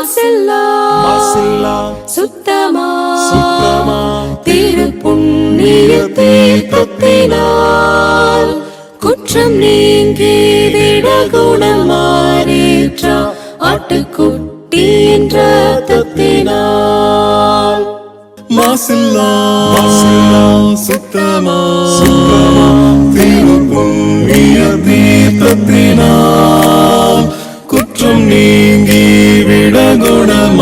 மாசில்லா சுத்தமா திருப்புண்ணிய தீர்த்தத்தினால் குற்றம் நீங்கி விடகுணமாறேற்ற ஆட்டுக்குட்டியின் இரத்தத்தினால். மாசில்லா சுத்தமா திருப்புண்ணிய தீர்த்தத்தினால் குற்றம் நீங்கி விடகுணமாறேற்ற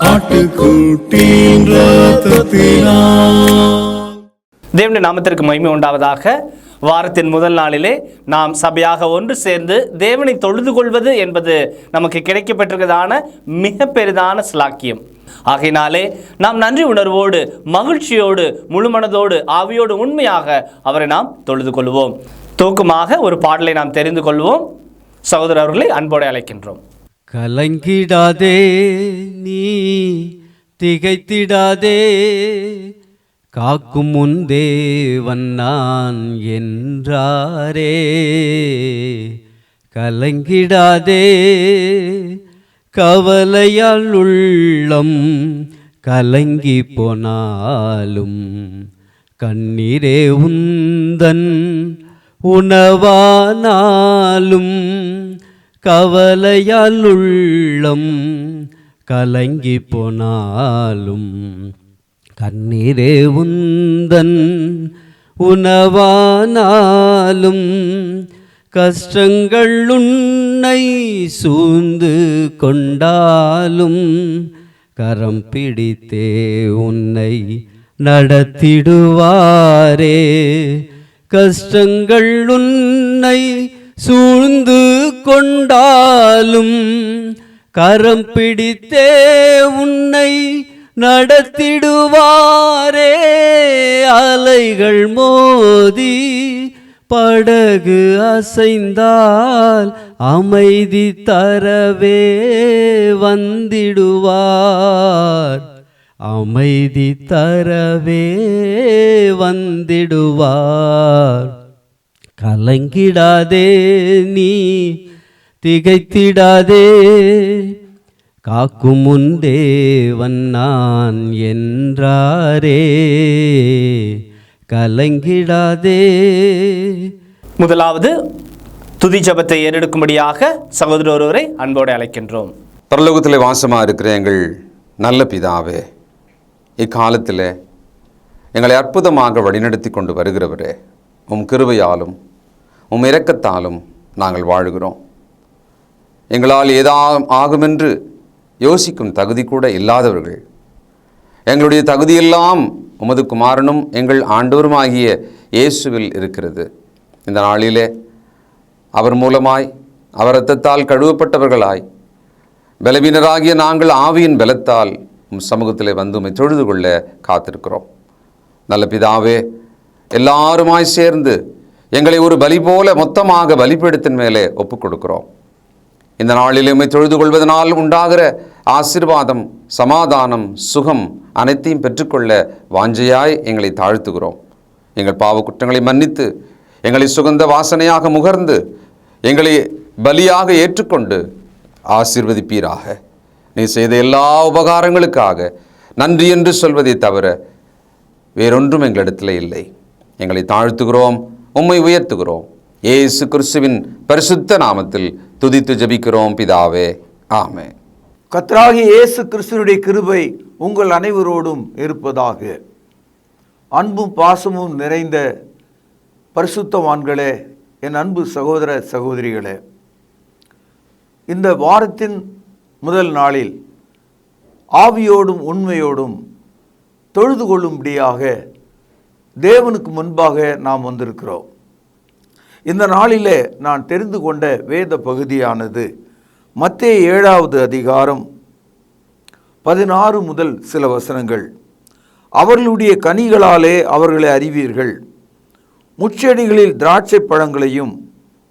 ஆட்டுக்குட்டியின் இரத்தத்தினால். தேவனுடைய நாமத்திற்கு மகிமை உண்டாவதாக. வாரத்தின் முதல் நாளிலே நாம் சபையாக ஒன்று சேர்ந்து தேவனை தொழுது கொள்வது என்பது நமக்கு கிடைக்கப்பட்டிருக்கிறதான மிக பெரிதான ஸ்லாக்கியம். ஆகையினாலே நாம் நன்றி உணர்வோடு மகிழ்ச்சியோடு முழுமனதோடு ஆவியோடு உண்மையாக அவரை நாம் தொழுது கொள்வோம். தூக்கமாக ஒரு பாடலை நாம் தெரிந்து கொள்வோம். சகோதரர்களை அன்போடு அழைக்கின்றோம். கலங்கிடாதே நீ திகைத்திடாதே, காக்கும் முன் தேவன் நான் என்றாரே. கலங்கிடாதே, கவலையால் உள்ளம் கலங்கி போனாலும் கண்ணீரே உந்தன் உணவானாலும். கவலையால் உள்ளம் கலங்கி போனாலும் கண்ணீரே உந்தன் உணவானாலும். கஷ்டங்கள் உன்னை சூழ்ந்து கொண்டாலும் கரம் பிடித்தே உன்னை நடத்திடுவாரே. கஷ்டங்கள் உன்னை சூழ்ந்து கொண்டாலும் கரம் பிடித்தே உன்னை நடத்திடுவாரே. அலைகள் மோதி படகு அசைந்தால் அமைதி தரவே வந்திடுவார். அமைதி தரவே வந்திடுவார். கலங்கிடாதே நீ திகைத்திடாதே, காக்கும் முன் தேவன் நான் என்றாரே. கலங்கிடாதே. முதலாவது துதி ஜெபத்தை ஏறெடுக்கும்படியாக சகோதரர் ஒருவரை அன்போடு அழைக்கின்றோம். பரலோகத்திலே வாசமாக இருக்கிற எங்கள் நல்ல பிதாவே, இக்காலத்தில் எங்களை அற்புதமாக வழிநடத்தி கொண்டு வருகிறவரே, உம் கிருபையாலும் உம் இரக்கத்தாலும் நாங்கள் வாழ்கிறோம். எங்களால் ஆகுமென்று யோசிக்கும் தகுதி கூட இல்லாதவர்கள், எங்களுடைய தகுதியெல்லாம் உமது குமாரனும் எங்கள் ஆண்டவருமாகிய இயேசுவில் இருக்கிறது. இந்த நாளிலே அவர் மூலமாய் அவர் இரத்தத்தால் கழுவப்பட்டவர்களாய் பலவீனராகிய நாங்கள் ஆவியின் பலத்தால் உம் சமூகத்திலே வந்து உம்மை தொழுது கொள்ள காத்திருக்கிறோம். நல்ல பிதாவே, எல்லாருமாய் சேர்ந்து எங்களை ஒரு பலி போல மொத்தமாக பலிபீடத்தின் மேலே ஒப்புக் கொடுக்கிறோம். இந்த நாளில் உம்மை தொழுது கொள்வதனால் உண்டாகிற ஆசீர்வாதம், சமாதானம், சுகம் அனைத்தையும் பெற்றுக்கொள்ள வாஞ்சையாய் எங்களை தாழ்த்துகிறோம். எங்கள் பாவ குற்றங்களை மன்னித்து எங்களை சுகந்த வாசனையாக முகர்ந்து எங்களை பலியாக ஏற்றுக்கொண்டு ஆசீர்வதிப்பீராக. நீ செய்த எல்லா உபகாரங்களுக்காக நன்றி என்று சொல்வதை தவிர வேறொன்றும் எங்களிடத்தில் இல்லை. எங்களை தாழ்த்துகிறோம், உம்மை உயர்த்துகிறோம். இயேசு கிறிஸ்துவின் பரிசுத்த நாமத்தில் துதித்து ஜெபிக்கிறோம் பிதாவே, ஆமென். கர்த்தராகிய இயேசு கிறிஸ்துவினுடைய கிருபை உங்கள் அனைவரோடும் இருப்பதாக. அன்பும் பாசமும் நிறைந்த பரிசுத்தவான்களே, என் அன்பு சகோதர சகோதரிகளே, இந்த வாரத்தின் முதல் நாளில் ஆவியோடும் உண்மையோடும் தொழுது கொள்ளும்படியாக தேவனுக்கு முன்பாக நாம் வந்திருக்கிறோம். இந்த நாளிலே நான் தெரிந்து கொண்ட வேத பகுதியானது மத்தேயு 7வது அதிகாரம் 16 முதல் சில வசனங்கள். அவர்களுடைய கனிகளாலே அவர்களை அறிவீர்கள். முட்செடிகளில் திராட்சை பழங்களையும்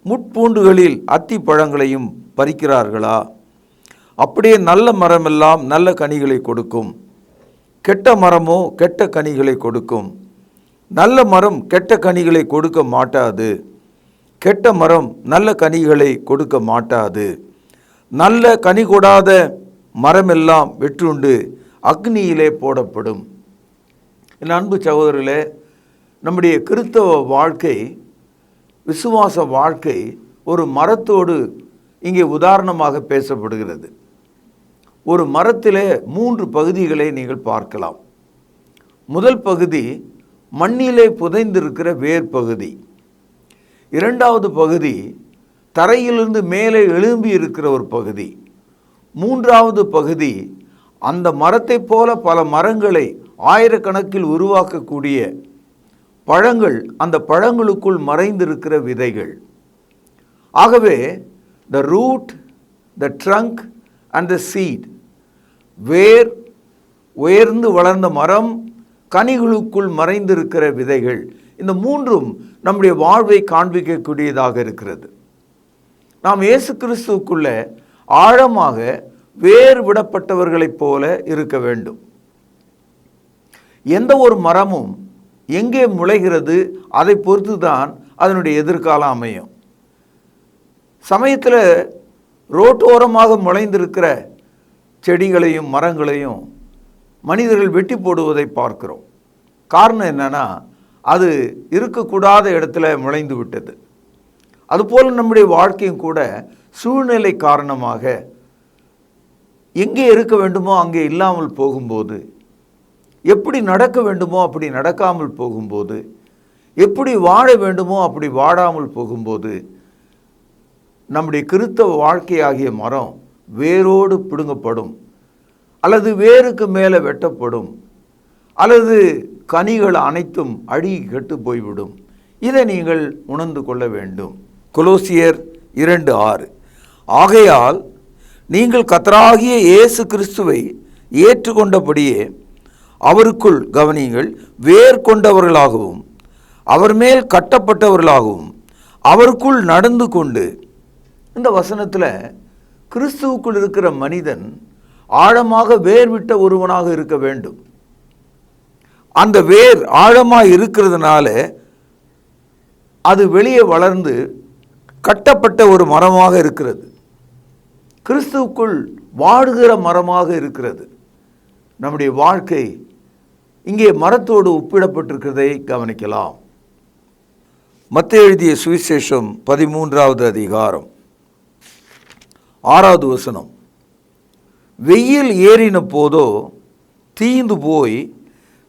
முட்பூண்டுகளில் அத்தி பழங்களையும் பறிக்கிறார்களா? அப்படியே நல்ல மரமெல்லாம் நல்ல கனிகளை கொடுக்கும், கெட்ட மரமோ கெட்ட கனிகளை கொடுக்கும். நல்ல மரம் கெட்ட கனிகளை கொடுக்க மாட்டாது, கெட்ட மரம் நல்ல கனிகளை கொடுக்க மாட்டாது. நல்ல கனி கொடாத மரமெல்லாம் வெற்றுண்டு அக்னியிலே போடப்படும். என் அன்பு சகோதரர்களே, நம்முடைய கிறிஸ்தவ வாழ்க்கை, விசுவாச வாழ்க்கை ஒரு மரத்தோடு இங்கே உதாரணமாக பேசப்படுகிறது. ஒரு மரத்திலே 3 பகுதிகளை நீங்கள் பார்க்கலாம். முதல் பகுதி மண்ணிலே புதைந்திருக்கிற வேர் பகுதி. இரண்டாவது பகுதி தரையிலிருந்து மேலே எழும்பி இருக்கிற ஒரு பகுதி. மூன்றாவது பகுதி அந்த மரத்தை போல பல மரங்களை ஆயிரக்கணக்கில் உருவாக்கக்கூடிய பழங்கள், அந்த பழங்களுக்குள் மறைந்திருக்கிற விதைகள். ஆகவே the root, the trunk and the seed, வேர், உயர்ந்து வளர்ந்த மரம், கனிகளுக்குள் மறைந்திருக்கிற விதைகள், இந்த மூன்றும் நம்முடைய வாழ்வை காண்பிக்கக்கூடியதாக இருக்கிறது. நாம் இயேசு கிறிஸ்துவுக்குள்ள ஆழமாக வேர் விடப்பட்டவர்களைப் போல இருக்க வேண்டும். எந்த ஒரு மரமும் எங்கே முளைகிறது அதை பொறுத்து தான் அதனுடைய எதிர்காலம் அமையும். சமயத்தில் ரோட்டோரமாக முளைந்திருக்கிற செடிகளையும் மரங்களையும் மனிதர்கள் வெட்டி போடுவதை பார்க்கிறோம். காரணம் என்னன்னா, அது இருக்கக்கூடாத இடத்துல முளைந்து விட்டது. அதுபோல் நம்முடைய வாழ்க்கையும் கூட சூழ்நிலை காரணமாக எங்கே இருக்க வேண்டுமோ அங்கே இல்லாமல் போகும்போது, எப்படி நடக்க வேண்டுமோ அப்படி நடக்காமல் போகும்போது, எப்படி வாழ வேண்டுமோ அப்படி வாழாமல் போகும்போது, நம்முடைய கிறிஸ்தவ வாழ்க்கையாகிய மரம் வேரோடு பிடுங்கப்படும், அல்லது வேருக்கு மேலே வெட்டப்படும், அல்லது கனிகள் அனைத்தும் அழுகி கெட்டு போய்விடும். இதை நீங்கள் உணர்ந்து கொள்ள வேண்டும். கொலோசியர் 2:6, ஆகையால் நீங்கள் கர்த்தராகிய இயேசு கிறிஸ்துவை ஏற்றுக்கொண்டபடியே அவருக்குள் கவனியுங்கள், வேர் கொண்டவர்களாகவும் அவர் மேல் கட்டப்பட்டவர்களாகவும் அவருக்குள் நடந்து கொண்டு. இந்த வசனத்தில் கிறிஸ்துவுக்குள் இருக்கிற மனிதன் ஆழமாக வேர் விட்ட ஒருவனாக இருக்க வேண்டும். அந்த வேர் ஆழமாக இருக்கிறதுனால அது வெளியே வளர்ந்து கட்டப்பட்ட ஒரு மரமாக இருக்கிறது. கிறிஸ்துவுக்குள் வாடுகிற மரமாக இருக்கிறது. நம்முடைய வாழ்க்கை இங்கே மரத்தோடு ஒப்பிடப்பட்டிருக்கிறதை கவனிக்கலாம். மத்தேயு எழுதிய சுவிசேஷம் 13வது அதிகாரம் 6வது வசனம், வெயில் ஏறின போதோ தீந்து போய்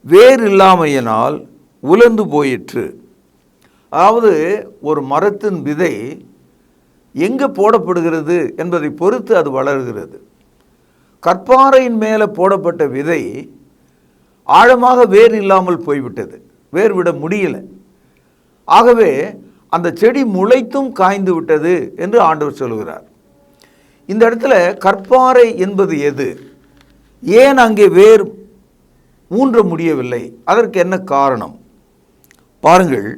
வேர் இல்லாமையினால் உலர்ந்து போயிற்று. அதாவது ஒரு மரத்தின் விதை எங்கே போடப்படுகிறது என்பதை பொறுத்து அது வளர்கிறது. கற்பாறையின் மேலே போடப்பட்ட விதை ஆழமாக வேர் இல்லாமல் போய்விட்டது, வேர் விட முடியல. ஆகவே அந்த செடி முளைத்தும் காய்ந்து விட்டது என்று ஆண்டவர் சொல்கிறார். இந்த இடத்துல கற்பாறை என்பது எது? ஏன் அங்கே வேர் ஊன்ற முடியவில்லை? அதற்கு என்ன காரணம்? பாருங்கள்,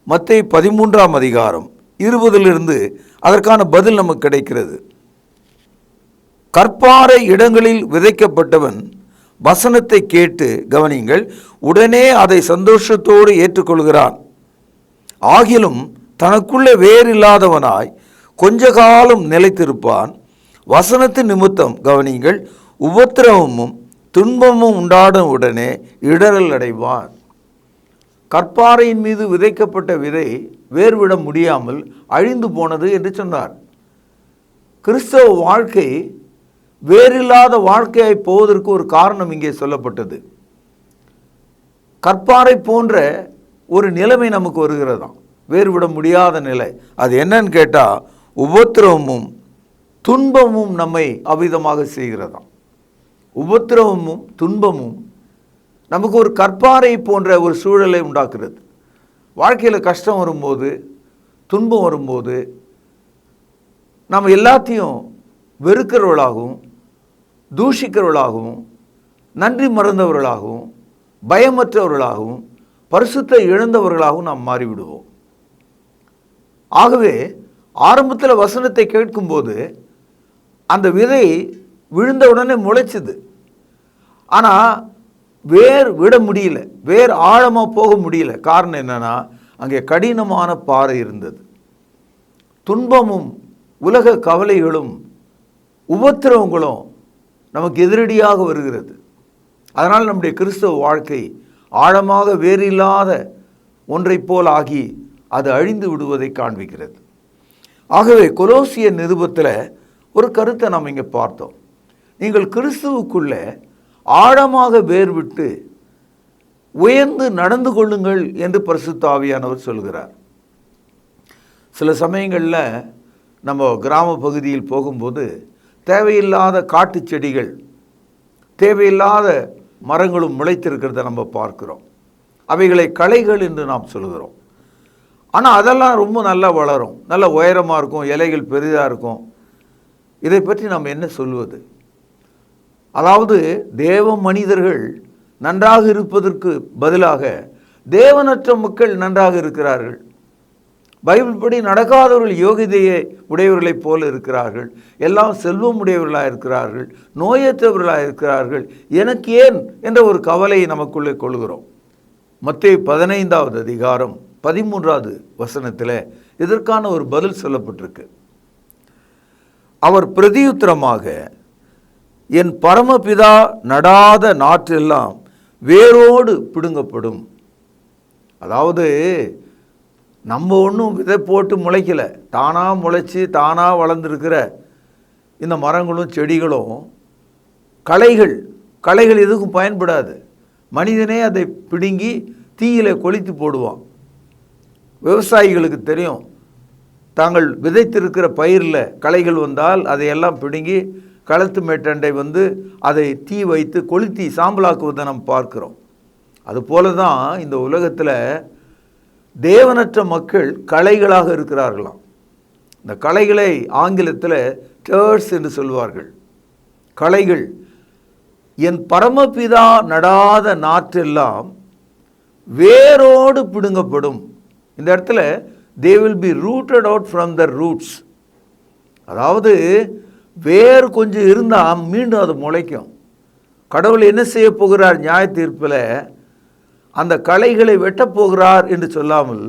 மத்தேயு 13ஆம் அதிகாரம் 20 அதற்கான பதில் நமக்கு கிடைக்கிறது. கற்பாறை இடங்களில் விதைக்கப்பட்டவன் வசனத்தை கேட்டு, கவனிங்கள், உடனே அதை சந்தோஷத்தோடு ஏற்றுக்கொள்கிறான். ஆகிலும் தனக்குள்ளே வேறில்லாதவனாய் கொஞ்ச காலம் நிலைத்திருப்பான். வசனத்தின் நிமித்தம், கவனிங்கள், உபத்திரவமும் துன்பமும் உண்டாடும் உடனே இடரல் அடைவான். கற்பாறையின் மீது விதைக்கப்பட்ட விதை வேர்விட முடியாமல் அழிந்து போனது என்று சொன்னார். கிறிஸ்தவ வாழ்க்கை வேறில்லாத வாழ்க்கையாய் போவதற்கு ஒரு காரணம் இங்கே சொல்லப்பட்டது. கற்பாறை போன்ற ஒரு நிலைமை நமக்கு வருகிறதாம், வேறுவிட முடியாத நிலை. அது என்னன்னு கேட்டால், உபத்திரவமும் துன்பமும் நம்மை அவ்விதமாக செய்கிறதாம். உபத்திரவமும் துன்பமும் நமக்கு ஒரு கற்பாறை போன்ற ஒரு சூழலை உண்டாக்குறது. வாழ்க்கையில் கஷ்டம் வரும்போது, துன்பம் வரும்போது நம்ம எல்லாத்தையும் வெறுக்கிறவர்களாகவும், தூஷிக்கிறவர்களாகவும், நன்றி மறந்தவர்களாகவும், பயமற்றவர்களாகவும், பரிசுத்தை இழந்தவர்களாகவும் நாம் மாறிவிடுவோம். ஆகவே ஆரம்பத்தில் வசனத்தை கேட்கும்போது அந்த விதை விழுந்த உடனே முளைச்சிது. ஆனால் வேர் விட முடியல, வேர் ஆழமாக போக முடியல. காரணம் என்னன்னா, அங்கே கடினமான பாறை இருந்தது. துன்பமும் உலக கவலைகளும் உபத்திரவங்களும் நமக்கு எதிரடியாக வருகிறது. அதனால் நம்முடைய கிறிஸ்தவ வாழ்க்கை ஆழமாக வேறில்லாத ஒன்றை போல் ஆகி அது அழிந்து விடுவதை காண்பிக்கிறது. ஆகவே கொலோசியர் நிருபத்தில் ஒரு கருத்தை நாம் இங்கே பார்த்தோம். நீங்கள் கிறிஸ்துவுக்குள்ளே ஆழமாக வேர் விட்டு உயர்ந்து நடந்து கொள்ளுங்கள் என்று பரிசுத்த ஆவியானவர் சொல்கிறார். சில சமயங்களில் நம்ம கிராம பகுதியில் போகும்போது தேவையில்லாத காட்டு செடிகள், தேவையில்லாத மரங்களும் முளைத்திருக்கிறத நம்ம பார்க்கிறோம். அவைகளை களைகள் என்று நாம் சொல்கிறோம். ஆனால் அதெல்லாம் ரொம்ப நல்லா வளரும், நல்ல உயரமாக இருக்கும், இலைகள் பெரிதாக இருக்கும். இதை பற்றி நாம் என்ன சொல்வது? அதாவது தேவ மனிதர்கள் நன்றாக இருப்பதற்கு பதிலாக தேவனற்ற மக்கள் நன்றாக இருக்கிறார்கள். பைபிள் படி நடக்காதவர்கள் யோகிதையை உடையவர்களைப் போல இருக்கிறார்கள். எல்லாம் செல்வம் உடையவர்களாக இருக்கிறார்கள், நோயற்றவர்களாக இருக்கிறார்கள். எனக்கு ஏன் என்ற ஒரு கவலையை நமக்குள்ளே கொள்கிறோம். மத்தேயு 15வது அதிகாரம் 13வது வசனத்தில் இதற்கான ஒரு பதில் சொல்லப்பட்டிருக்கு. அவர் பிரதியுத்தரமாக, என் பரமபிதா நடாத நாற்றெல்லாம் வேரோடு பிடுங்கப்படும். அதாவது நம்ம ஒன்றும் விதை போட்டு முளைக்கலை, தானாக முளைச்சி தானாக வளர்ந்துருக்கிற இந்த மரங்களும் செடிகளும் களைகள் எதுக்கும் பயன்படாது. மனிதனே அதை பிடுங்கி தீயில கொளுத்தி போடுவான். விவசாயிகளுக்கு தெரியும், தாங்கள் விதைத்திருக்கிற பயிரில் களைகள் வந்தால் அதையெல்லாம் பிடுங்கி களத்து மேட்டண்டை அதை தீ வைத்து கொளுத்தி சாம்பலாக்குவதை நம்ம பார்க்கிறோம். அதுபோல தான் இந்த உலகத்தில் தேவனற்ற மக்கள் களைகளாக இருக்கிறார்களாம். இந்த களைகளை ஆங்கிலத்தில் டர்ஸ் என்று சொல்வார்கள். களைகள். என் பரமபிதா நடாத நாற்றெல்லாம் வேரோடு பிடுங்கப்படும். இந்த இடத்துல they will be rooted out from the roots. அதாவது வேர் கொஞ்சம் இருந்தால் மீண்டும் அது முளைக்கும். கடவுள் என்ன செய்ய போகிறார்? நியாய தீர்ப்பில் அந்த களைகளை வெட்டப் போகிறார் என்று சொல்லாமல்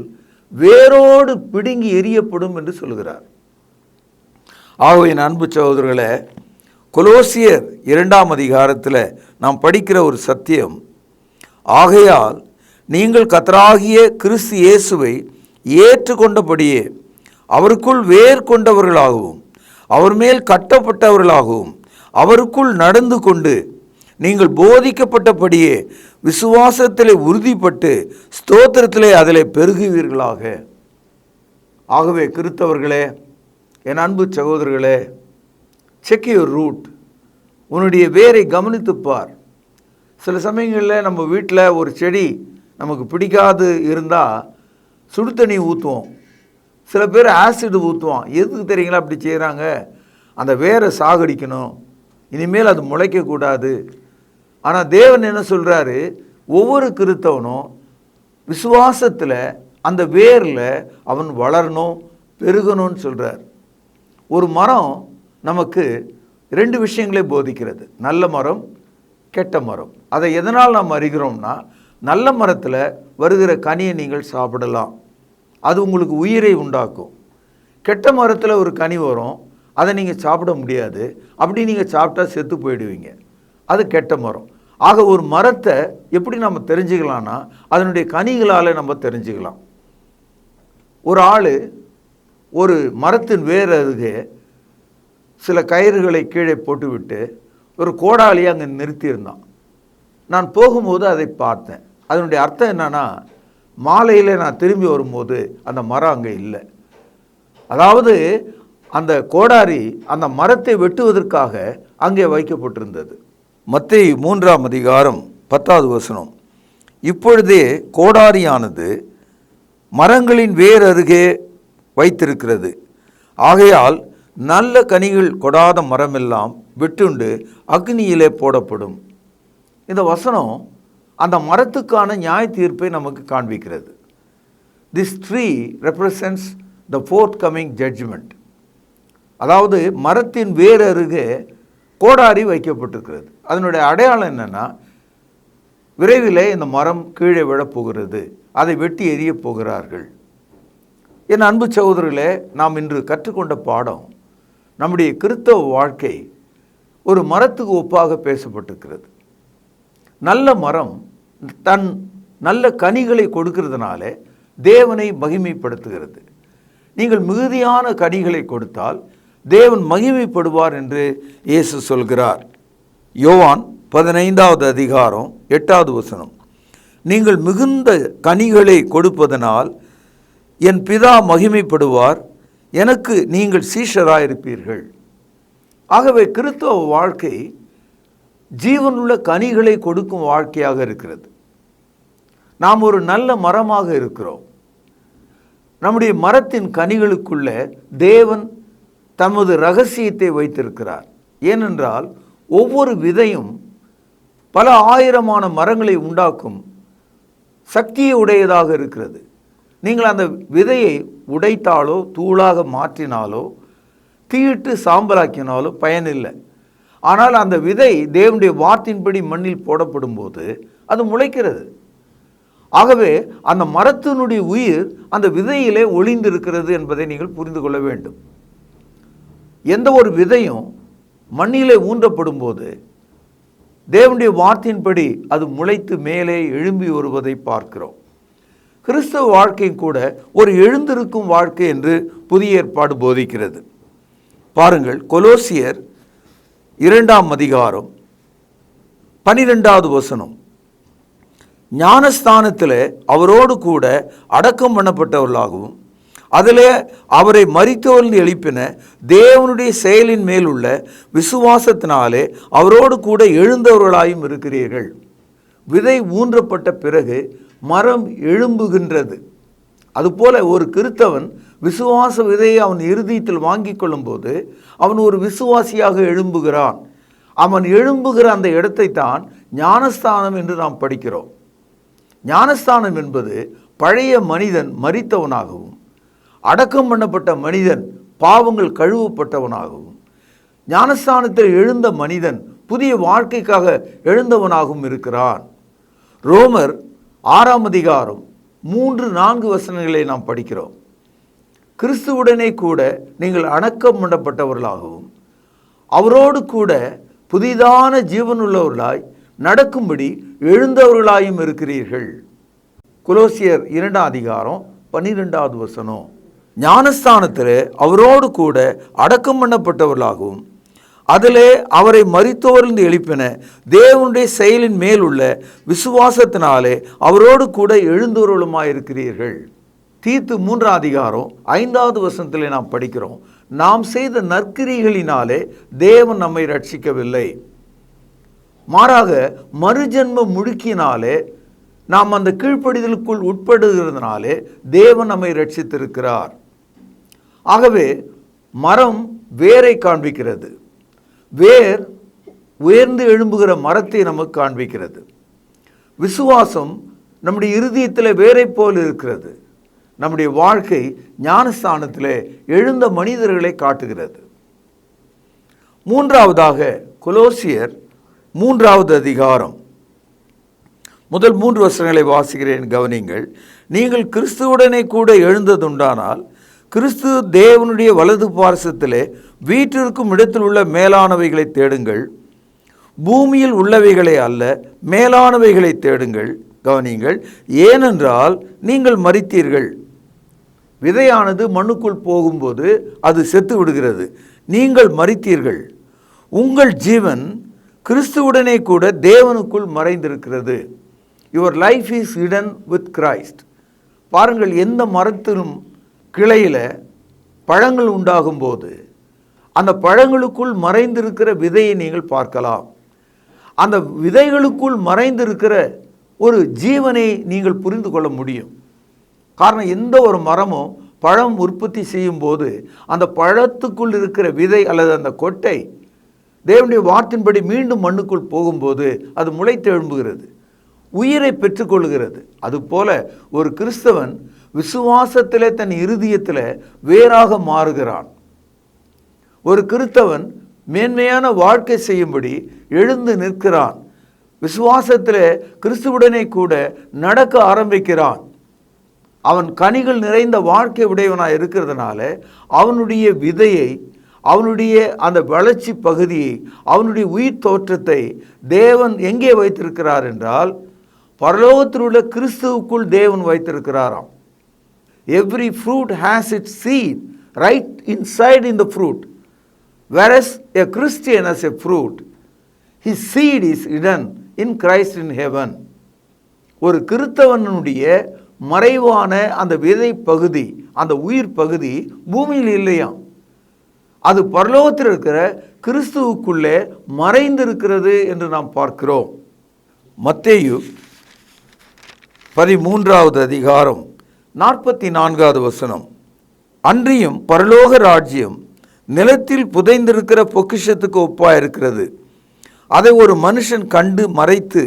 வேரோடு பிடுங்கி எரியப்படும் என்று சொல்கிறார். ஆகவே என் அன்பு சகோதரர்களே, கொலோசியர் 2ஆம் அதிகாரத்தில் நாம் படிக்கிற ஒரு சத்தியம், ஆகையால் நீங்கள் கர்த்தராகிய கிறிஸ்து இயேசுவை ஏற்றுக்கொண்டபடியே அவருக்குள் வேர் கொண்டவர்களாகவும் அவர் மேல் கட்டப்பட்டவர்களாகவும் அவருக்குள் நடந்து கொண்டு நீங்கள் போதிக்கப்பட்டபடியே விசுவாசத்திலே உறுதிப்பட்டு ஸ்தோத்திரத்திலே அதிலே பெருகுவீர்களாக. ஆகவே கிறிஸ்தவர்களே, என் அன்பு சகோதரர்களே, செக் யுவர் ரூட். உன்னுடைய வேரை கவனித்துப்பார். சில சமயங்களில் நம்ம வீட்டில் ஒரு செடி நமக்கு பிடிக்காது இருந்தால் சுடு தண்ணி ஊற்றுவோம். சில பேர் ஆசிட் ஊற்றுவான். எதுக்கு தெரியுங்களா அப்படி செய்கிறாங்க? அந்த வேரை சாகடிக்கணும், இனிமேல் அது முளைக்கக்கூடாது. ஆனால் தேவன் என்ன சொல்கிறாரு? ஒவ்வொரு கிறிஸ்தவனும் விசுவாசத்தில் அந்த வேரில் அவன் வளரணும், பெருகணும்னு சொல்கிறார். ஒரு மரம் நமக்கு 2 விஷயங்களே போதிக்கிறது, நல்ல மரம், கெட்ட மரம். அதை எதனால் நாம் அறிகிறோம்னா, நல்ல மரத்தில் வருகிற கனியை நீங்கள் சாப்பிடலாம், அது உங்களுக்கு உயிரை உண்டாக்கும். கெட்ட மரத்தில் ஒரு கனி வரும், அதை நீங்கள் சாப்பிட முடியாது. அப்படி நீங்கள் சாப்பிட்டா செத்து போயிடுவீங்க. அது கெட்ட மரம். ஆக ஒரு மரத்தை எப்படி நம்ம தெரிஞ்சுக்கலாம்னா, அதனுடைய கனிகளால் நம்ம தெரிஞ்சுக்கலாம். ஒரு ஆள் ஒரு மரத்தின் வேர் அருகே சில கயிறுகளை கீழே போட்டுவிட்டு ஒரு கோடாலியை அங்கே நிறுத்தியிருந்தான். நான் போகும்போது அதை பார்த்தேன். அதனுடைய அர்த்தம் என்னன்னா, மாலையில் நான் திரும்பி வரும்போது அந்த மரம் அங்கே இல்லை. அதாவது அந்த கோடாரி அந்த மரத்தை வெட்டுவதற்காக அங்கே வைக்கப்பட்டிருந்தது. மத்தேயு 3ஆம் அதிகாரம் 10வது வசனம், இப்பொழுதே கோடாரியானது மரங்களின் வேர் அருகே வைத்திருக்கிறது, ஆகையால் நல்ல கனிகள் கொடாத மரமெல்லாம் வெட்டுண்டு அக்னியிலே போடப்படும். இந்த வசனம் அந்த மரத்துக்கான நியாய தீர்ப்பை நமக்கு காண்பிக்கிறது. This tree represents the forthcoming judgment. அதாவது மரத்தின் வேர் அருகே கோடாரி வைக்கப்பட்டிருக்கிறது. அதனுடைய அடையாளம் என்னென்னா, விரைவிலே இந்த மரம் கீழே விழப்போகிறது, அதை வெட்டி எரிய போகிறார்கள். என் அன்பு சகோதரர்களே, நாம் இன்று கற்றுக்கொண்ட பாடம், நம்முடைய கிறிஸ்தவ வாழ்க்கை ஒரு மரத்துக்கு ஒப்பாக பேசப்பட்டிருக்கிறது. நல்ல மரம் தன் நல்ல கனிகளை கொடுக்கிறதுனால தேவனை மகிமைப்படுத்துகிறது. நீங்கள் மிகுதியான கனிகளை கொடுத்தால் தேவன் மகிமைப்படுவார் என்று இயேசு சொல்கிறார். யோவான் 15வது அதிகாரம் 8வது வசனம், நீங்கள் மிகுந்த கனிகளை கொடுப்பதனால் என் பிதா மகிமைப்படுவார், எனக்கு நீங்கள் சீஷராயிருப்பீர்கள். ஆகவே கிறிஸ்தவ வாழ்க்கை ஜீவனுள்ள கனிகளை கொடுக்கும் வாழ்க்கையாக இருக்கிறது. நாம் ஒரு நல்ல மரமாக இருக்கிறோம். நம்முடைய மரத்தின் கனிகளுக்குள்ள தேவன் தமது இரகசியத்தை வைத்திருக்கிறார். ஏனென்றால் ஒவ்வொரு விதையும் பல ஆயிரமான மரங்களை உண்டாக்கும் சக்தியை உடையதாக இருக்கிறது. நீங்கள் அந்த விதையை உடைத்தாலோ தூளாக மாற்றினாலோ தீயிட்டு சாம்பலாக்கினாலோ பயனில்லை. ஆனால் அந்த விதை தேவனுடைய வார்த்தையின்படி மண்ணில் போடப்படும் போது அது முளைக்கிறது. ஆகவே அந்த மரத்தினுடைய உயிர் அந்த விதையிலே ஒளிந்திருக்கிறது என்பதை நீங்கள் புரிந்து கொள்ள வேண்டும். எந்த ஒரு விதையும் மண்ணிலே ஊன்றப்படும் போது தேவனுடைய வார்த்தையின்படி அது முளைத்து மேலே எழும்பி வருவதை பார்க்கிறோம். கிறிஸ்தவ வாழ்க்கை கூட ஒரு எழுந்திருக்கும் வாழ்க்கை என்று புதிய ஏற்பாடு போதிக்கிறது. பாருங்கள், கொலோசியர் 2ஆம் அதிகாரம் 12வது வசனம், ஞானஸ்தானத்தில் அவரோடு கூட அடக்கம் பண்ணப்பட்டவர்களாகவும் அதில் அவரை மரித்தோர்ந்து எழுப்பின தேவனுடைய செயலின் மேல் உள்ள விசுவாசத்தினாலே அவரோடு கூட எழுந்தவர்களாயும் இருக்கிறீர்கள். விதை ஊன்றப்பட்ட பிறகு மரம் எழும்புகின்றது. அதுபோல ஒரு கிறிஸ்தவன் விசுவாச விதையை அவன் இருதயத்தில் வாங்கி கொள்ளும்போது அவன் ஒரு விசுவாசியாக எழும்புகிறான். அவன் எழும்புகிற அந்த இடத்தை தான் ஞானஸ்தானம் என்று நாம் படிக்கிறோம். ஞானஸ்தானம் என்பது பழைய மனிதன் மரித்தவனாகவும் அடக்கம் பண்ணப்பட்ட மனிதன் பாவங்கள் கழுவப்பட்டவனாகவும் ஞானஸ்தானத்தில் எழுந்த மனிதன் புதிய வாழ்க்கைக்காக எழுந்தவனாகவும் இருக்கிறான். ரோமர் 6ஆம் அதிகாரம் 3-4 வசனங்களை நாம் படிக்கிறோம். கிறிஸ்துவுடனே கூட நீங்கள் அடக்கம் பண்ணப்பட்டவர்களாகவும் அவரோடு கூட புதிதான ஜீவனுள்ளவர்களாய் நடக்கும்படி எழுந்தவர்களாயும் இருக்கிறீர்கள். கொலோசியர் 2ஆம் அதிகாரம் 12வது வசனம், ஞானஸ்தானத்தில் அவரோடு கூட அடக்கம் பண்ணப்பட்டவர்களாகவும் அதிலே அவரை மரித்தோர்ந்து எழுப்பின தேவனுடைய செயலின் மேல் உள்ள விசுவாசத்தினாலே அவரோடு கூட எழுந்தவர்களுமாயிருக்கிறீர்கள். தீத்து 3ஆம் அதிகாரம் 5வது வசனத்திலே நாம் படிக்கிறோம், நாம் செய்த நற்கிரிகளினாலே தேவன் நம்மை ரட்சிக்கவில்லை, மாறாக மறுஜென்ம முழுக்கினாலே நாம் அந்த கீழ்ப்படிதலுக்குள் உட்படுகிறதுனாலே தேவன் நம்மை ரட்சித்திருக்கிறார். ஆகவே மரம் வேரை காண்பிக்கிறது. வேர் உயர்ந்து எழும்புகிற மரத்தை நமக்கு காண்பிக்கிறது. விசுவாசம் நம்முடைய இருதயத்தில் வேரை போல் இருக்கிறது. நம்முடைய வாழ்க்கை ஞானஸ்தானத்தில் எழுந்த மனிதர்களை காட்டுகிறது. மூன்றாவதாக கொலோசியர் 3வது அதிகாரம் முதல் 3 வசனங்களை வாசிக்கிறேன், கவனிங்கள். நீங்கள் கிறிஸ்துவுடனே கூட எழுந்ததுண்டானால் கிறிஸ்து தேவனுடைய வலது பார்சத்திலே வீட்டிற்கும் இடத்தில் உள்ள மேலானவைகளை தேடுங்கள், பூமியில் உள்ளவைகளை அல்ல மேலானவைகளை தேடுங்கள். கவனிங்கள், ஏனென்றால் நீங்கள் மரித்தீர்கள். விதையானது மண்ணுக்குள் போகும்போது அது செத்து விடுகிறது. நீங்கள் மரித்தீர்கள், உங்கள் ஜீவன் கிறிஸ்துவுடனே கூட தேவனுக்குள் மறைந்திருக்கிறது. Your life is hidden with Christ. பாருங்கள், எந்த மரத்திலும் கிளையில் பழங்கள் உண்டாகும்போது அந்த பழங்களுக்குள் மறைந்திருக்கிற விதையை நீங்கள் பார்க்கலாம். அந்த விதைகளுக்குள் மறைந்திருக்கிற ஒரு ஜீவனை நீங்கள் புரிந்து கொள்ள முடியும். காரணம், எந்த ஒரு மரமும் பழம் உற்பத்தி செய்யும் போது அந்த பழத்துக்குள் இருக்கிற விதை அல்லது அந்த கொட்டை தேவனுடைய வார்த்தையின்படி மீண்டும் மண்ணுக்குள் போகும்போது அது முளைத்து எழும்புகிறது, உயிரை பெற்றுக்கொள்கிறது. அதுபோல ஒரு கிறிஸ்தவன் விசுவாசத்திலே தன் இருதயத்தில் வேறாக மாறுகிறான். ஒரு கிறிஸ்தவன் மேன்மையான வாழ்க்கை செய்யும்படி எழுந்து நிற்கிறான். விசுவாசத்தில் கிறிஸ்துவுடனே கூட நடக்க ஆரம்பிக்கிறான். அவன் கனிகள் நிறைந்த வாழ்க்கை உடையவனாக இருக்கிறதுனால அவனுடைய விதையை அவனுடைய அந்த வளர்ச்சி பகுதியை, அவனுடைய உயிர் தோற்றத்தை தேவன் எங்கே வைத்திருக்கிறார் என்றால், பரலோகத்தில் உள்ள கிறிஸ்துவுக்குள் தேவன் வைத்திருக்கிறாராம். Every fruit has its seed right inside in the fruit. Whereas a Christian has a fruit, his seed is hidden in Christ in heaven. ஒரு கிறிஸ்தவனுடைய மறைவான அந்த விதை பகுதி, அந்த உயிர் பகுதி பூமியில் இல்லையாம். அது பரலோகத்தில் இருக்கிற கிறிஸ்துவுக்குள்ளே மறைந்திருக்கிறது என்று நாம் பார்க்கிறோம். மத்தேயு 13வது அதிகாரம் 44வது வசனம். அன்றியும் பரலோக ராஜ்யம் நிலத்தில் புதைந்திருக்கிற பொக்கிஷத்துக்கு ஒப்பாயிருக்கிறது. அதை ஒரு மனுஷன் கண்டு மறைத்து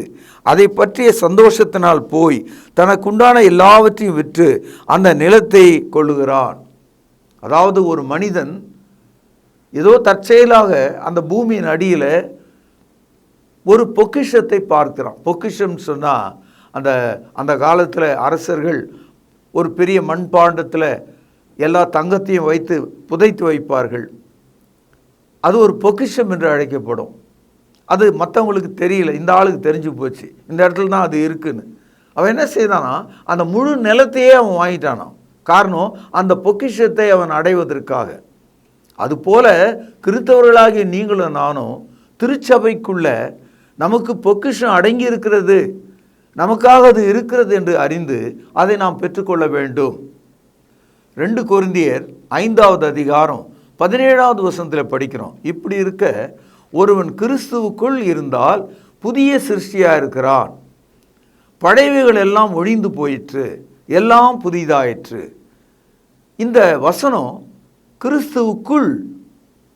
அதை பற்றிய சந்தோஷத்தினால் போய் தனக்குண்டான எல்லாவற்றையும் விற்று அந்த நிலத்தை கொள்ளுகிறான். அதாவது ஒரு மனிதன் ஏதோ தற்செயலாக அந்த பூமியின் அடியில் ஒரு பொக்கிஷத்தை பார்க்கிறான். பொக்கிஷம் சொன்னால் அந்த காலத்தில் அரசர்கள் ஒரு பெரிய மண்பாண்டத்தில் எல்லா தங்கத்தையும் வைத்து புதைத்து வைப்பார்கள். அது ஒரு பொக்கிஷம் என்று அழைக்கப்படும். அது மற்றவங்களுக்கு தெரியல, இந்த ஆளுக்கு தெரிஞ்சு போச்சு, இந்த இடத்துல தான் அது இருக்குன்னு. அவன் என்ன செய்தானா, அந்த முழு நிலத்தையே அவன் வாங்கிட்டானான். காரணம், அந்த பொக்கிஷத்தை அவன் அடைவதற்காக. அதுபோல கிறிஸ்தவர்களாகிய நீங்களும் நானும் திருச்சபைக்குள்ள நமக்கு பொக்கிஷம் அடங்கி இருக்கிறது, நமக்காக அது இருக்கிறது என்று அறிந்து அதை நாம் பெற்றுக்கொள்ள வேண்டும். 2 கொரிந்தியர் 5வது அதிகாரம் 17வது வசனத்தில் படிக்கிறோம். இப்படி இருக்க ஒருவன் கிறிஸ்துவுக்குள் இருந்தால் புதிய சிருஷ்டியாக இருக்கிறான், பழையவைகள் எல்லாம் ஒழிந்து போயிற்று, எல்லாம் புதிதாயிற்று. இந்த வசனம் கிறிஸ்துவுக்குள்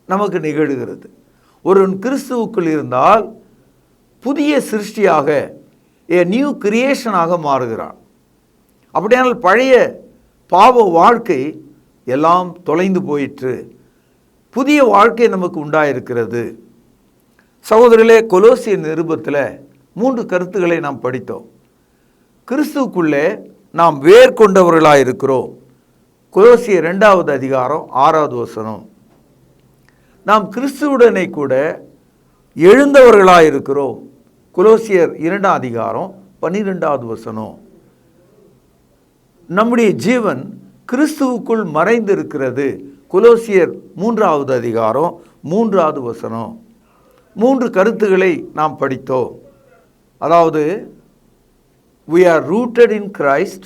நமக்கு நிகழ்கிறது. ஒருவன் கிறிஸ்துவுக்குள் இருந்தால் புதிய சிருஷ்டியாக, ஏ நியூ கிரியேஷனாக மாறுகிறான். அப்படியானால் பழைய பாவ வாழ்க்கை எல்லாம் தொலைந்து போயிற்று, புதிய வாழ்க்கை நமக்கு உண்டாயிருக்கிறது. சகோதரர்களே, கொலோசியர் நிருபத்தில் 3 கருத்துக்களை நாம் படித்தோம். கிறிஸ்துவுக்குள்ளே நாம் வேர் கொண்டவர்களாக இருக்கிறோம். கொலோசியர் 2வது அதிகாரம் 6வது வசனம். நாம் கிறிஸ்துவுடனே கூட எழுந்தவர்களாக இருக்கிறோம். கொலோசியர் 2ஆம் அதிகாரம் 12வது வசனம். நம்முடைய ஜீவன் கிறிஸ்துவுக்குள் மறைந்திருக்கிறது. கொலோசியர் 3வது அதிகாரம் 3வது வசனம். 3 கருத்துக்களை நாம் படித்தோம். அதாவது, we are rooted in Christ,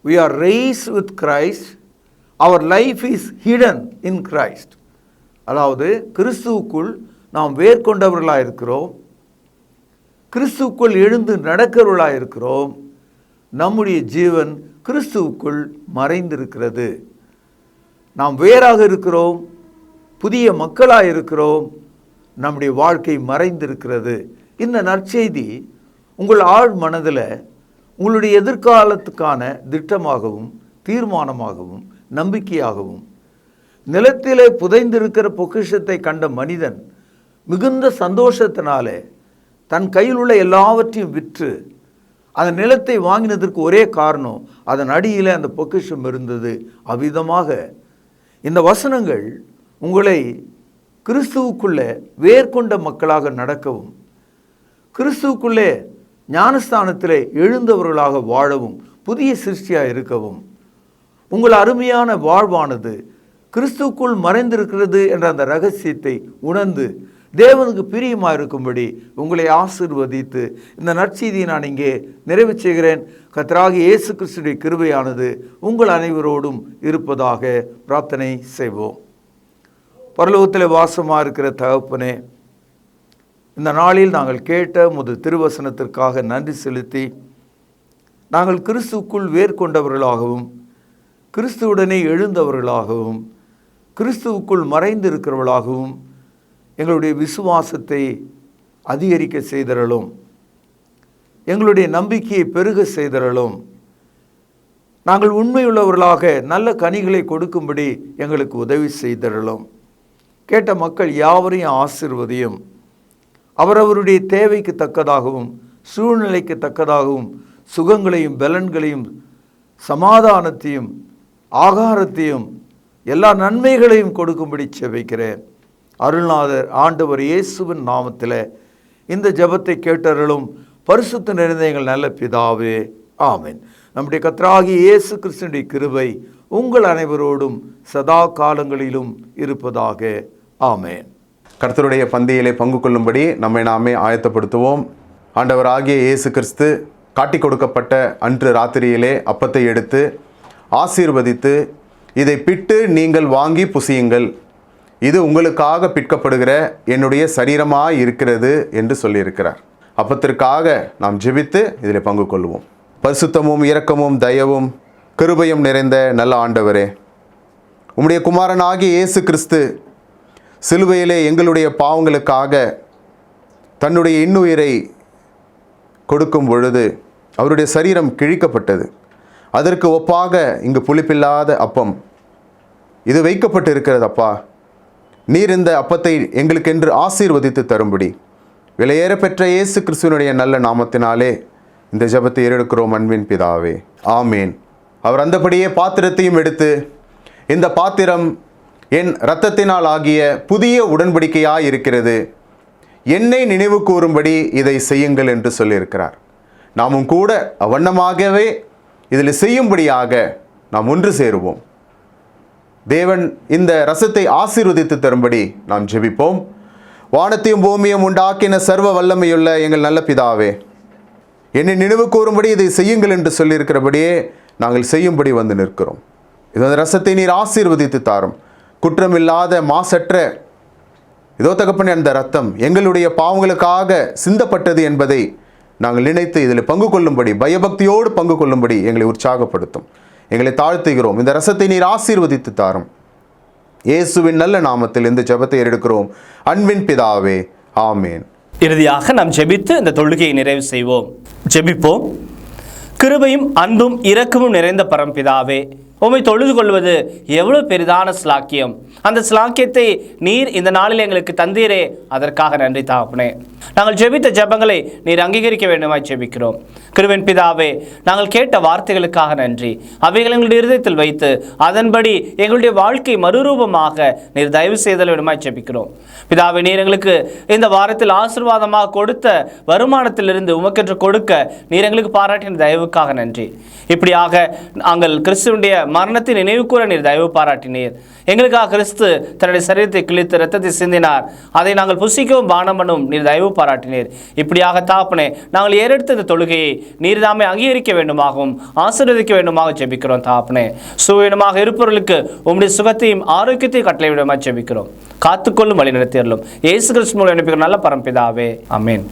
we are raised with Christ, our life is hidden in Christ. அதாவது, கிறிஸ்துவுக்குள் நாம் வேர் கொண்டவர்களாக இருக்கிறோம், கிறிஸ்துவுக்குள் எழுந்து நடக்கிறவர்களாக இருக்கிறோம், நம்முடைய ஜீவன் கிறிஸ்துவுக்குள் மறைந்திருக்கிறது. நாம் வேறாக இருக்கிறோம், புதிய மக்களாக இருக்கிறோம், நம்முடைய வாழ்க்கை மறைந்திருக்கிறது. இந்த நற்செய்தி உங்கள் ஆழ் மனதில் உங்களுடைய எதிர்காலத்துக்கான திட்டமாகவும் தீர்மானமாகவும் நம்பிக்கையாகவும், நிலத்திலே புதைந்திருக்கிற பொக்கிஷத்தை கண்ட மனிதன் மிகுந்த சந்தோஷத்தினாலே தன் கையில் உள்ள எல்லாவற்றையும் விற்று அந்த நிலத்தை வாங்கினதற்கு ஒரே காரணம், அதன் அடியில் அந்த பொக்கிஷம் இருந்தது. அவ்விதமாக இந்த வசனங்கள் உங்களை கிறிஸ்துவுக்குள்ளே வேர்கொண்ட மக்களாக நடக்கவும், கிறிஸ்துவுக்குள்ளே ஞானஸ்தானத்திலே எழுந்தவர்களாக வாழவும், புதிய சிருஷ்டியாக இருக்கவும், உங்கள் அருமையான வாழ்வானது கிறிஸ்துவுக்குள் மறைந்திருக்கிறது என்ற அந்த ரகசியத்தை உணர்ந்து தேவனுக்கு பிரியமாக இருக்கும்படி உங்களை ஆசீர்வதித்து இந்த நற்செய்தியை நான் இங்கே நிறைவு செய்கிறேன். கர்த்தராகிய இயேசு கிறிஸ்துவின் கிருபையானது உங்கள் அனைவரோடும் இருப்பதாக பிரார்த்தனை செய்வோம். பரலோகத்தில் வாசமாக இருக்கிற தகப்பனே, இந்த நாளில் நாங்கள் கேட்ட உமது திருவசனத்திற்காக நன்றி செலுத்தி, நாங்கள் கிறிஸ்துவுக்குள் வேர் கொண்டவர்களாகவும் கிறிஸ்துவுடனே எழுந்தவர்களாகவும் கிறிஸ்துவுக்குள் மறைந்திருக்கிறவர்களாகவும் எங்களுடைய விசுவாசத்தை அதிகரிக்க செய்தரலும், எங்களுடைய நம்பிக்கையை பெருக செய்தரலும், நாங்கள் உண்மையுள்ளவர்களாக நல்ல கனிகளை கொடுக்கும்படி எங்களுக்கு உதவி செய்தரலும். கேட்ட மக்கள் யாவரையும் ஆசீர்வதியும், அவரவருடைய தேவைக்கு தக்கதாகவும் சூழ்நிலைக்கு தக்கதாகவும் சுகங்களையும் பலன்களையும் சமாதானத்தையும் ஆகாரத்தையும் எல்லா நன்மைகளையும் கொடுக்கும்படி செபிக்கிறேன். அருள்நாதர் ஆண்டவர் இயேசுவின் நாமத்தில் இந்த ஜெபத்தை கேட்டருளும் பரிசுத்த நிறைந்த எங்கள் நல்ல பிதாவே, ஆமென். நம்முடைய கர்த்தராகிய இயேசு கிறிஸ்துவின் கிருபை உங்கள் அனைவரோடும் சதா காலங்களிலும் இருப்பதாக. ஆமென். கர்த்தருடைய பந்தியிலே பங்கு கொள்ளும்படி நம்மை நாமே ஆயத்தப்படுத்துவோம். ஆண்டவராகிய இயேசு கிறிஸ்து காட்டி கொடுக்கப்பட்ட அன்று ராத்திரியிலே அப்பத்தை எடுத்து ஆசீர்வதித்து, இதை பிட்டு நீங்கள் வாங்கி புசியுங்கள், இது உங்களுக்காக பிற்கப்படுகிற என்னுடைய சரீரமாய் இருக்கிறது என்று சொல்லியிருக்கிறார். அப்பத்திற்காக நாம் ஜெபித்து இதில் பங்கு கொள்வோம். பரிசுத்தமும் இரக்கமும் தயவும் கிருபையும் நிறைந்த நல்ல ஆண்டவரே, உம்முடைய குமாரனாகிய இயேசு கிறிஸ்து சிலுவையிலே எங்களுடைய பாவங்களுக்காக தன்னுடைய இன்னுயிரை கொடுக்கும் பொழுது அவருடைய சரீரம் கிழிக்கப்பட்டது. அதற்கு ஒப்பாக இங்கு புளிப்பில்லாத அப்பம் இது வைக்கப்பட்டு இருக்கிறது. அப்பா, நீர் இந்த அப்பத்தை எங்களுக்கென்று ஆசீர்வதித்து தரும்படி விலையேற பெற்ற இயேசு கிறிஸ்துவனுடைய நல்ல நாமத்தினாலே இந்த ஜெபத்தை ஏறெடுக்கிறோம் அன்பின் பிதாவே, ஆமேன். அவர் அந்தபடியே பாத்திரத்தையும் எடுத்து, இந்த பாத்திரம் என் இரத்தத்தினால் ஆகிய புதிய உடன்படிக்கையாய் இருக்கிறது, என்னை நினைவு கூறும்படி இதை செய்யுங்கள் என்று சொல்லியிருக்கிறார். நாமும் கூட அவ்வண்ணமாகவே இதில் செய்யும்படியாக நாம் ஒன்று சேருவோம். தேவன் இந்த ரசத்தை ஆசீர்வதித்து தரும்படி நாம் ஜெபிப்போம். வானத்தையும் பூமியும் உண்டாக்கின சர்வ வல்லமையுள்ள எங்கள் நல்ல பிதாவே, என்னை நினைவு கூறும்படி இதை செய்யுங்கள் என்று சொல்லியிருக்கிறபடியே நாங்கள் செய்யும்படி வந்து நிற்கிறோம். இந்த ரசத்தை நீர் ஆசீர்வதித்து தாரும். குற்றமில்லாத மாசற்ற இதோ தகப்பனே, அந்த ரத்தம் எங்களுடைய பாவங்களுக்காக சிந்தப்பட்டது என்பதை நாங்கள் நினைத்து இதில் பங்கு கொள்ளும்படி, பயபக்தியோடு பங்கு கொள்ளும்படி எங்களை உற்சாகப்படுத்தும். எங்களை தாழ்த்துகிறோம். இந்த ரசத்தை நீர் ஆசீர்வதித்து தாரும். இயேசுவின் நல்ல நாமத்தில் இந்த ஜெபத்தை எடுக்கிறோம் அன்பின் பிதாவே, ஆமேன். இறுதியாக நாம் ஜெபித்து இந்த தொழுகையை நிறைவு செய்வோம். ஜெபிப்போம். கிருபையும் அன்பும் இரக்கமும் நிறைந்த பரம்பிதாவே, உம்மை தொழுது கொள்வது எவ்வளவு பெரிதான ஸ்லாக்கியம். அந்த ஸ்லாக்கியத்தை நீர் இந்த நாளில் எங்களுக்கு தந்தீரே, அதற்காக நன்றி தகப்பனே. நாங்கள் ஜெபித்த ஜெபங்களை நீர் அங்கீகரிக்க வேண்டுமாய் ஜெபிக்கிறோம். கிருபையின் பிதாவே, நாங்கள் கேட்ட வார்த்தைகளுக்காக நன்றி. அவைகள் எங்களுடைய இருதயத்தில் வைத்து அதன்படி எங்களுடைய வாழ்க்கை மறுரூபமாக நீர் தயவு செய்தல் வேண்டுமாய் ஜெபிக்கிறோம். பிதாவே, நீர் எங்களுக்கு இந்த வாரத்தில் ஆசீர்வாதமாக கொடுத்த வருமானத்திலிருந்து உமக்கென்று கொடுக்க நீர் எங்களுக்கு பாராட்டின தயவுக்காக நன்றி. இப்படியாக நாங்கள் கிறிஸ்துவனுடைய மரணத்தை நினைவு கூற நீர் தயவு பாராட்டினீர். எங்களுக்காக கிறிஸ்து தன்னுடைய சரீரத்தை கிழித்து இரத்தத்தை சிந்தினார். அதை நாங்கள் புசிக்கவும் பானம் பண்ணவும் நீர் தயவு பாராட்டினீர். இப்படியாக தாப்பனே, நாங்கள் ஏறெடுத்த இந்த தொழுகையை நீர் தாமே அங்கீகரிக்க வேண்டுமாகவும் ஆசீர்வதிக்க வேண்டுமாக ஜெபிக்கிறோம். தாப்பனே, சுவீனமாக இருப்பவர்களுக்கு உம்முடைய சுகத்தையும் ஆரோக்கியத்தையும் கட்டளை விடமாக ஜெபிக்கிறோம். காத்துக்கொள்ளும் வழி நடத்தியறலும் இயேசு கிறிஸ்து மூலம் அனுப்பிக்கிற நல்ல பரம்பிதாவே, ஆமென்.